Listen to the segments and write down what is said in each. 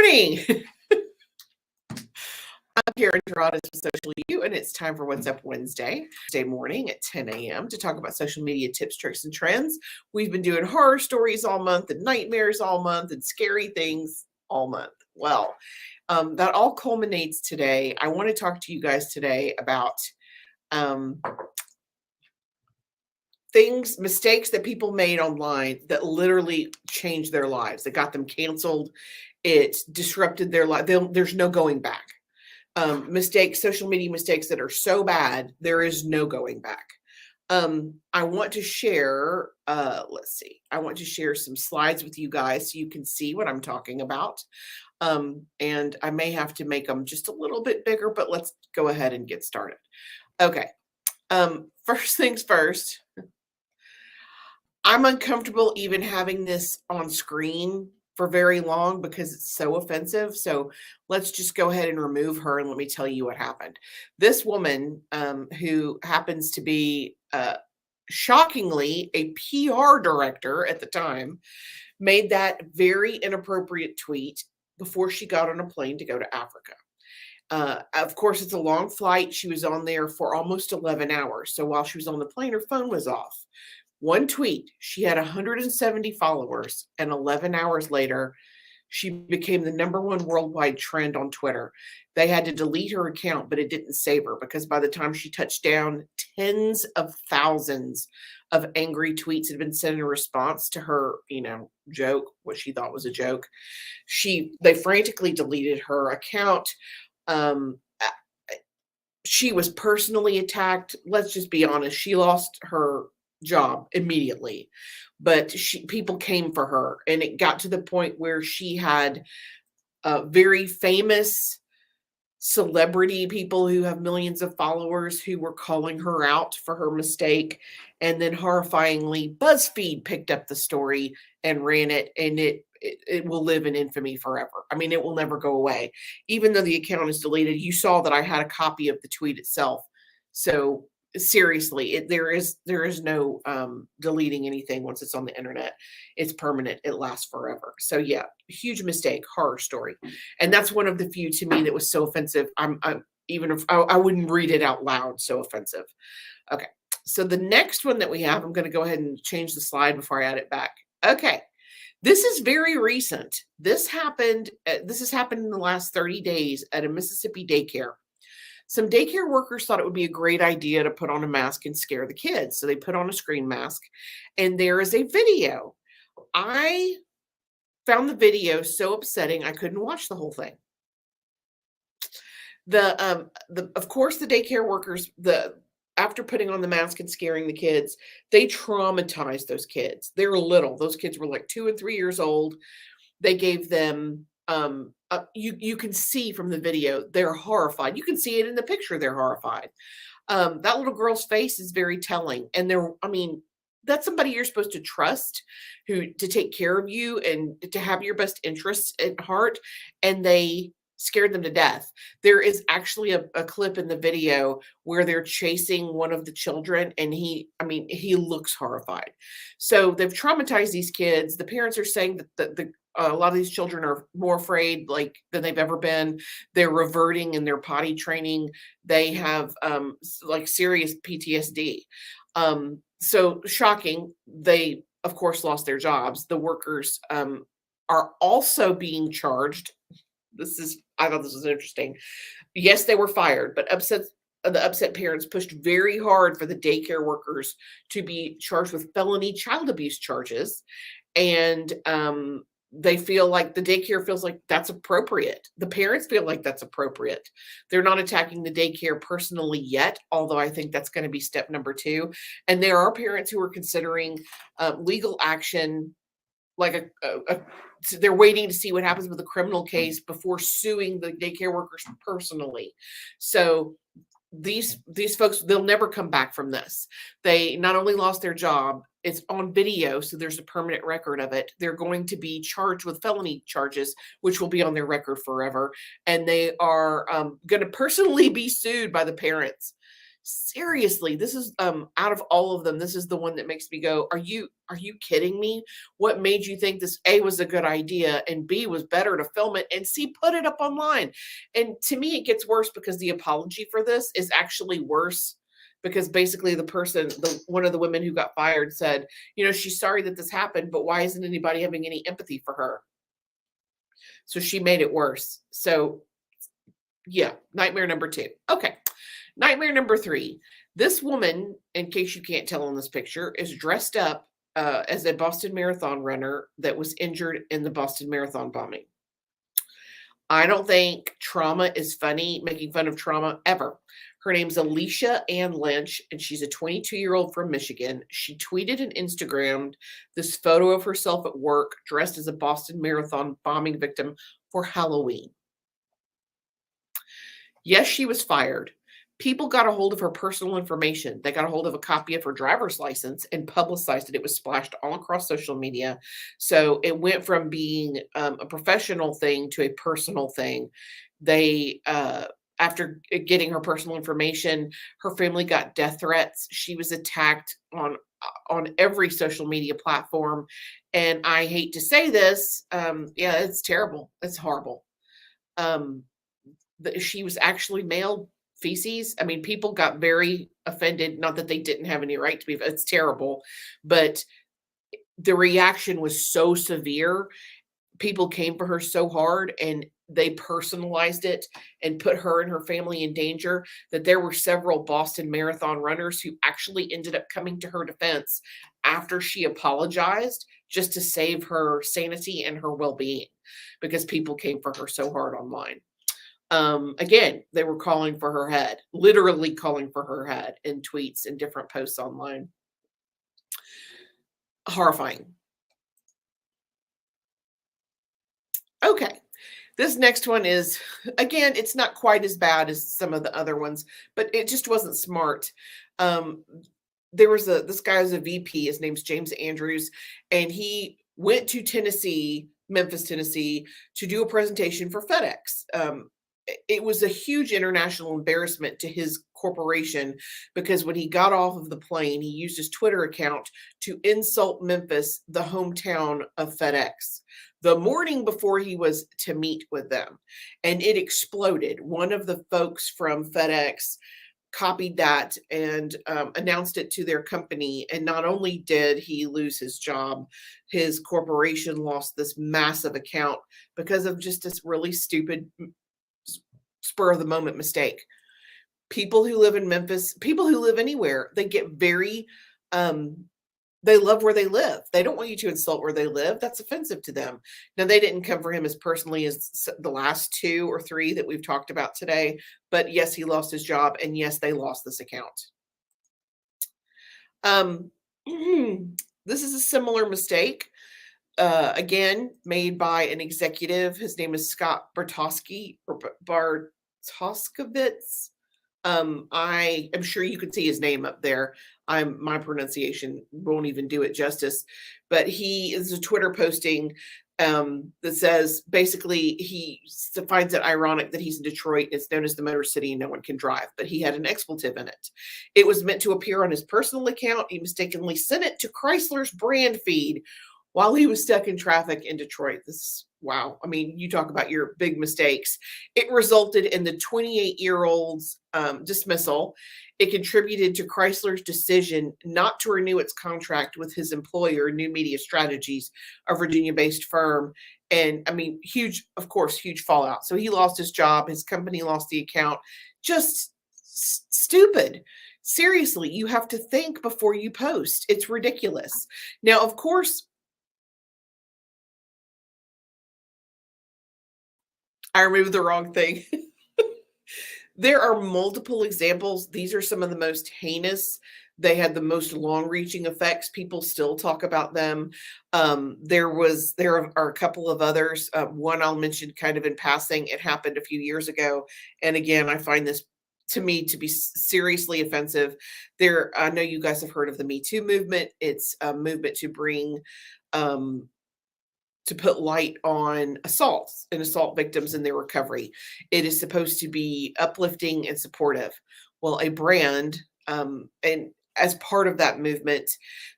morning. I'm Karen Gerardis with Social U, and it's time for What's Up Wednesday morning at 10 a.m. to talk about social media tips, tricks, and trends. We've been doing horror stories all month and nightmares all month and scary things all month. Well, that all culminates today. I want to talk to you guys today about mistakes that people made online that literally changed their lives. That got them canceled. It disrupted their life. There's no going back. Social media mistakes that are so bad, there is no going back. I want to share, I want to share some slides with you guys so you can see what I'm talking about. And I may have to make them just a little bit bigger, but let's go ahead and get started. Okay. First things first, I'm uncomfortable even having this on screen for very long because it's so offensive. So let's just go ahead and remove her and let me tell you what happened. This woman, who happens to be shockingly a PR director at the time, made that very inappropriate tweet before she got on a plane to go to Africa. Of course, it's a long flight. She was on there for almost 11 hours. So while she was on the plane, her phone was off. One tweet, she had 170 followers, and 11 hours later, she became the #1 worldwide trend on Twitter. They had to delete her account, but it didn't save her because by the time she touched down, tens of thousands of angry tweets had been sent in response to her, joke, what she thought was a joke. They frantically deleted her account. She was personally attacked. Let's just be honest. She lost her job immediately, but people came for her, and it got to the point where she had very famous celebrity people who have millions of followers who were calling her out for her mistake. And then horrifyingly, BuzzFeed picked up the story and ran it, and it will live in infamy forever. I mean, it will never go away. Even though the account is deleted, you saw that I had a copy of the tweet itself. So seriously, there is no deleting anything once it's on the internet. It's permanent. It lasts forever. So yeah, huge mistake, horror story. And that's one of the few to me that was so offensive. Even if I wouldn't read it out loud, so offensive. Okay. So the next one that we have, I'm going to go ahead and change the slide before I add it back. Okay. This is very recent. This has happened in the last 30 days at a Mississippi daycare. Some daycare workers thought it would be a great idea to put on a mask and scare the kids. So they put on a screen mask, and there is a video. I found the video so upsetting I couldn't watch the whole thing. Of course, the daycare workers, after putting on the mask and scaring the kids, they traumatized those kids. They were little. Those kids were like 2 and 3 years old. They gave them you can see from the video, they're horrified. You can see it in the picture. They're horrified. That little girl's face is very telling. And that's somebody you're supposed to trust, to take care of you and to have your best interests at heart. And they scared them to death. There is actually a clip in the video where they're chasing one of the children, and he looks horrified. So they've traumatized these kids. The parents are saying that a lot of these children are more afraid than they've ever been. They're reverting in their potty training. They have serious PTSD. So shocking. They, of course, lost their jobs. The workers are also being charged. I thought this was interesting. Yes, they were fired, but the upset parents pushed very hard for the daycare workers to be charged with felony child abuse charges. And they feel like the daycare feels like that's appropriate. The parents feel like that's appropriate. They're not attacking the daycare personally yet, although I think that's going to be step number 2. And there are parents who are considering legal action, like they're waiting to see what happens with a criminal case before suing the daycare workers personally. So these folks, they'll never come back from this. They not only lost their job, it's on video, so there's a permanent record of it. They're going to be charged with felony charges, which will be on their record forever. And they are going to personally be sued by the parents. Seriously, this is, out of all of them, this is the one that makes me go, are you kidding me? What made you think this, A, was a good idea, and B, was better to film it, and C, put it up online? And to me, it gets worse because the apology for this is actually worse because basically the one of the women who got fired said, she's sorry that this happened, but why isn't anybody having any empathy for her? So she made it worse. So yeah, nightmare number 2. Okay. Nightmare number 3. This woman, in case you can't tell in this picture, is dressed up as a Boston Marathon runner that was injured in the Boston Marathon bombing. I don't think trauma is funny, making fun of trauma ever. Her name's Alicia Ann Lynch, and she's a 22-year-old from Michigan. She tweeted and Instagrammed this photo of herself at work dressed as a Boston Marathon bombing victim for Halloween. Yes, she was fired. People got a hold of her personal information. They got a hold of a copy of her driver's license and publicized it. It was splashed all across social media. So it went from being a professional thing to a personal thing. They, after getting her personal information, her family got death threats. She was attacked on every social media platform. And I hate to say this, yeah, it's terrible. It's horrible. She was actually mailed feces. I mean, people got very offended. Not that they didn't have any right to be. It's terrible, but the reaction was so severe. People came for her so hard, and they personalized it and put her and her family in danger that there were several Boston Marathon runners who actually ended up coming to her defense after she apologized just to save her sanity and her well-being because people came for her so hard online. Again, they were calling for her head, literally calling for her head in tweets and different posts online. Horrifying. Okay. This next one is, again, it's not quite as bad as some of the other ones, but it just wasn't smart. There was this guy was a VP, his name's James Andrews, and he went to Tennessee, Memphis, Tennessee, to do a presentation for FedEx. It was a huge international embarrassment to his corporation because when he got off of the plane, he used his Twitter account to insult Memphis, the hometown of FedEx, the morning before he was to meet with them. And it exploded. One of the folks from FedEx copied that and announced it to their company. And not only did he lose his job, his corporation lost this massive account because of just this really stupid spur of the moment mistake. People who live in Memphis, people who live anywhere, they get very, they love where they live. They don't want you to insult where they live. That's offensive to them. Now, they didn't come for him as personally as the last 2 or 3 that we've talked about today. But yes, he lost his job. And yes, they lost this account. This is a similar mistake. Again, made by an executive. His name is Scott Bartoskevitz. I am sure you can see his name up there. My pronunciation won't even do it justice, but he is a Twitter posting that says basically he finds it ironic that he's in Detroit. It's known as the Motor City and no one can drive, but he had an expletive in it. It was meant to appear on his personal account. He mistakenly sent it to Chrysler's brand feed while he was stuck in traffic in Detroit. This is wow. I mean, you talk about your big mistakes. It resulted in the 28-year-old's dismissal. It contributed to Chrysler's decision not to renew its contract with his employer, New Media Strategies, a Virginia-based firm. And I mean, huge fallout. So he lost his job. His company lost the account. Just stupid. Seriously, you have to think before you post. It's ridiculous. Now, of course, I removed the wrong thing. There are multiple examples. These are some of the most heinous. They had the most long-reaching effects. People still talk about them. There are a couple of others. One I'll mention kind of in passing. It happened a few years ago. And again, I find this to me to be seriously offensive. I know you guys have heard of the Me Too movement. It's a movement to bring to put light on assaults and assault victims and their recovery. It is supposed to be uplifting and supportive. Well, a brand, and as part of that movement,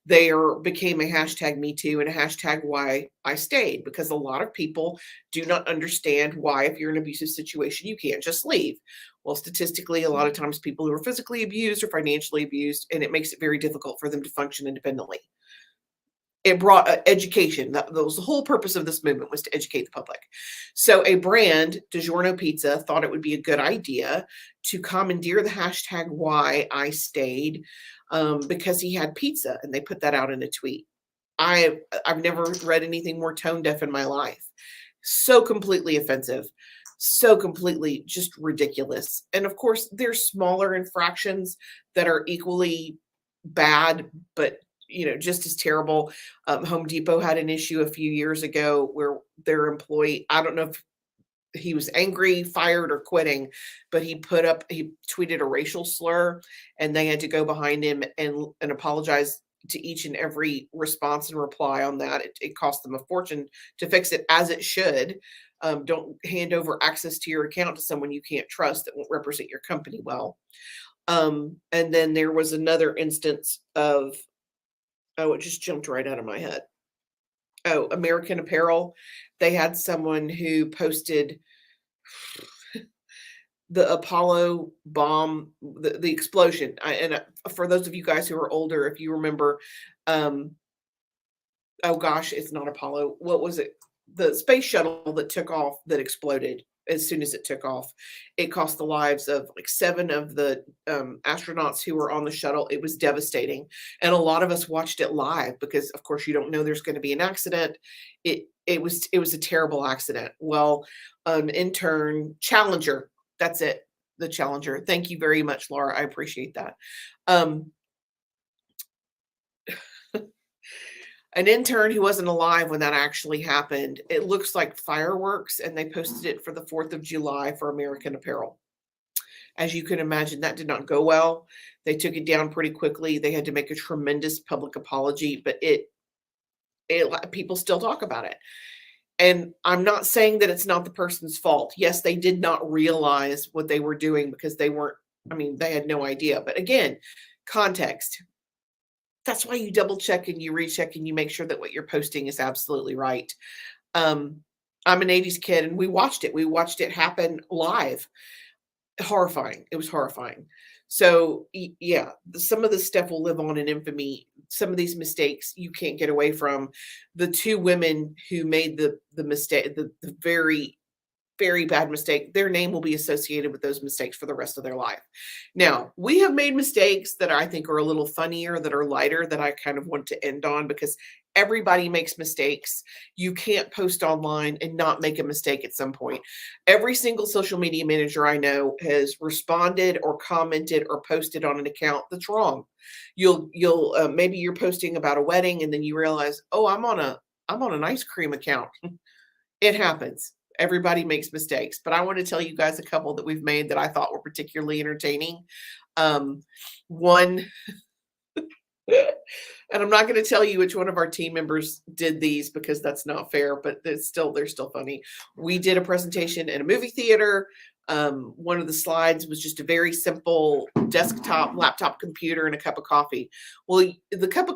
there became a hashtag Me Too and a hashtag Why I Stayed, because a lot of people do not understand why, if you're in an abusive situation, you can't just leave. Well, statistically, a lot of times people who are physically abused or financially abused, and it makes it very difficult for them to function independently. It brought education. That was the whole purpose of this movement, was to educate the public. So a brand, DiGiorno Pizza, thought it would be a good idea to commandeer the hashtag Why I Stayed, because he had pizza, and they put that out in a tweet. I've never read anything more tone deaf in my life. So completely offensive, so completely just ridiculous. And of course, there's smaller infractions that are equally bad, but just as terrible. Home Depot had an issue a few years ago where their employee, I don't know if he was angry, fired, or quitting, but he tweeted a racial slur, and they had to go behind him and apologize to each and every response and reply on that. It cost them a fortune to fix it, as it should. Don't hand over access to your account to someone you can't trust that won't represent your company well. And then there was another instance of, oh, it just jumped right out of my head. Oh, American Apparel. They had someone who posted the Apollo bomb, the explosion. For those of you guys who are older, if you remember, oh gosh, it's not Apollo. What was it? The space shuttle that took off, that exploded as soon as it took off. It cost the lives of like 7 of the astronauts who were on the shuttle. It was devastating. And a lot of us watched it live because, of course, you don't know there's going to be an accident. It was a terrible accident. Well, an intern, Challenger, that's it, the Challenger. Thank you very much, Laura. I appreciate that. An intern who wasn't alive when that actually happened. It looks like fireworks, and they posted it for the 4th of July for American Apparel. As you can imagine, that did not go well. They took it down pretty quickly. They had to make a tremendous public apology, but people still talk about it. And I'm not saying that it's not the person's fault. Yes, they did not realize what they were doing because they had no idea. But again, context. That's why you double check and you recheck and you make sure that what you're posting is absolutely right. I'm an 80s kid, and we watched it. We watched it happen live. Horrifying. It was horrifying. So yeah, some of this stuff will live on in infamy. Some of these mistakes you can't get away from. The 2 women who made the mistake, the very, very bad mistake, their name will be associated with those mistakes for the rest of their life. Now, we have made mistakes that I think are a little funnier, that are lighter, that I kind of want to end on, because everybody makes mistakes. You can't post online and not make a mistake at some point. Every single social media manager I know has responded or commented or posted on an account that's wrong. You'll maybe you're posting about a wedding, and then you realize, oh, I'm on an ice cream account. It happens. Everybody makes mistakes, but I want to tell you guys a couple that we've made that I thought were particularly entertaining. One, and I'm not going to tell you which one of our team members did these because that's not fair, but they're still funny. We did a presentation in a movie theater. One of the slides was just a very simple desktop laptop computer and a cup of coffee. Well, the cup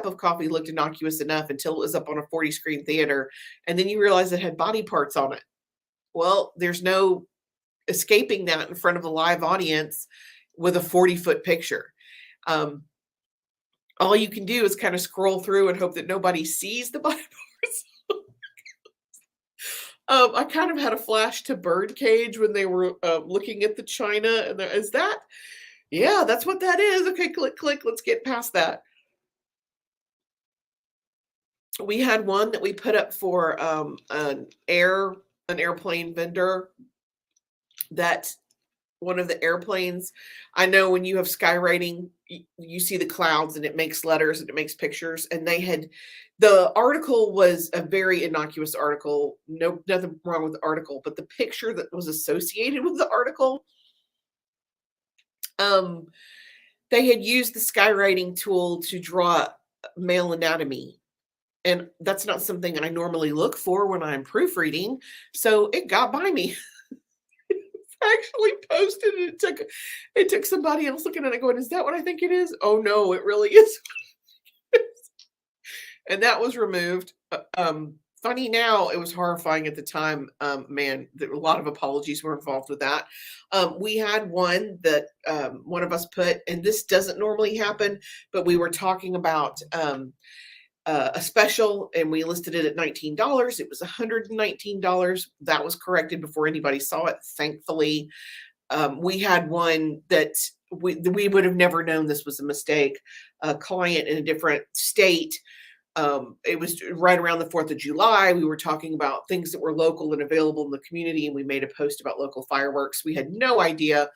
of coffee looked innocuous enough until it was up on a 40 screen theater, and then you realize it had body parts on it. Well, there's no escaping that in front of a live audience with a 40-foot picture. All you can do is kind of scroll through and hope that nobody sees the body parts. I kind of had a flash to Birdcage when they were looking at the china, and is that? Yeah, that's what that is. Okay, click. Let's get past that. We had one that we put up for an airplane vendor, that one of the airplanes, I know when you have skywriting, you see the clouds and it makes letters and it makes pictures. And the article was a very innocuous article. No, nothing wrong with the article, but the picture that was associated with the article, they had used the skywriting tool to draw male anatomy. And that's not something I normally look for when I'm proofreading. So it got by me. actually posted it. It took somebody else looking at it going, "Is that what I think it is? Oh, no, it really is." And that was removed. Funny now, it was horrifying at the time. Man, there were a lot of apologies were involved with that. We had one that one of us put, and this doesn't normally happen, but we were talking about a special and we listed it at $19. It was $119. That was corrected before anybody saw it, thankfully. We had one that we would have never known this was a mistake. A client in a different state, it was right around the 4th of July. We were talking about things that were local and available in the community, and we made a post about local fireworks. We had no idea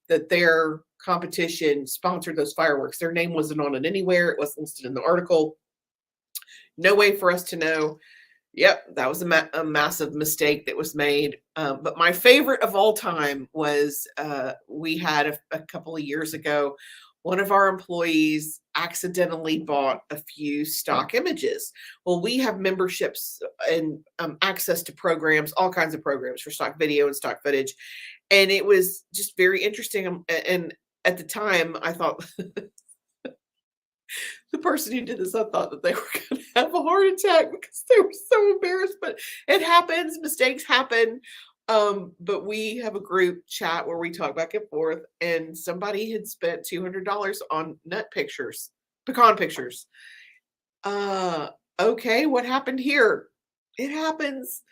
that their competition sponsored those fireworks. Their name wasn't on it anywhere. It wasn't listed in the article. No way for us to know. Yep, that was a massive mistake that was made. But my favorite of all time was we had a couple of years ago, one of our employees accidentally bought a few stock images. Well, we have memberships and access to programs, all kinds of programs for stock video and stock footage. And it was just very interesting. And at the time, I thought the person who did this, I thought that they were going to have a heart attack because they were so embarrassed. But it happens, mistakes happen. But we have a group chat where we talk back and forth, and somebody had spent $200 on nut pictures, pecan pictures. Okay, what happened here? It happens.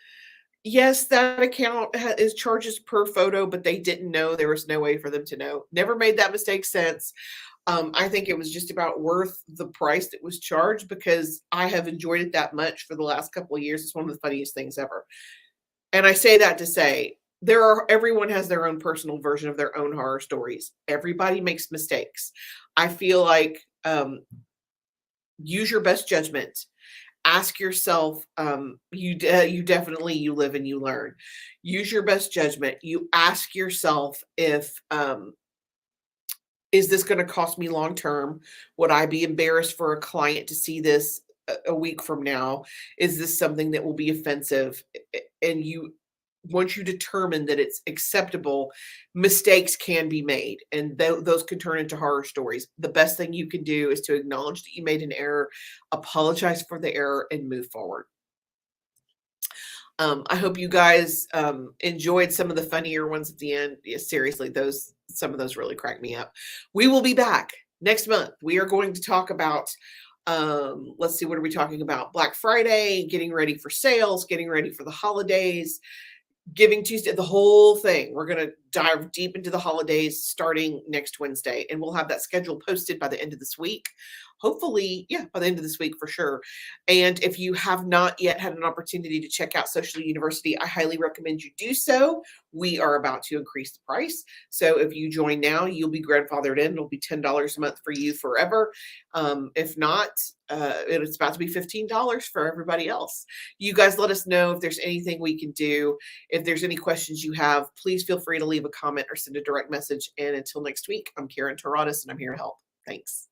Yes, that account is charges per photo, but they didn't know. There was no way for them to know. Never made that mistake since. I think it was just about worth the price that was charged because I have enjoyed it that much for the last couple of years. It's one of the funniest things ever. And I say that to say everyone has their own personal version of their own horror stories. Everybody makes mistakes. I feel like use your best judgment. Ask yourself, you definitely you live and you learn. Use your best judgment. You ask yourself if is this going to cost me long term? Would I be embarrassed for a client to see this a week from now? Is this something that will be offensive? And once you determine that it's acceptable, mistakes can be made, and those could turn into horror stories. The best thing you can do is to acknowledge that you made an error, apologize for the error, and move forward. I hope you guys enjoyed some of the funnier ones at the end. Yeah, seriously, some of those really cracked me up. We will be back next month. We are going to talk about, let's see, what are we talking about? Black Friday, getting ready for sales, getting ready for the holidays, Giving Tuesday, the whole thing. We're going to dive deep into the holidays starting next Wednesday, and we'll have that schedule posted by the end of this week. Hopefully, yeah, by the end of this week for sure. And if you have not yet had an opportunity to check out Social University, I highly recommend you do so. We are about to increase the price. So if you join now, you'll be grandfathered in. It'll be $10 a month for you forever. If not, it's about to be $15 for everybody else. You guys let us know if there's anything we can do. If there's any questions you have, please feel free to leave a comment or send a direct message. And until next week, I'm Karen Taradas, and I'm here to help. Thanks.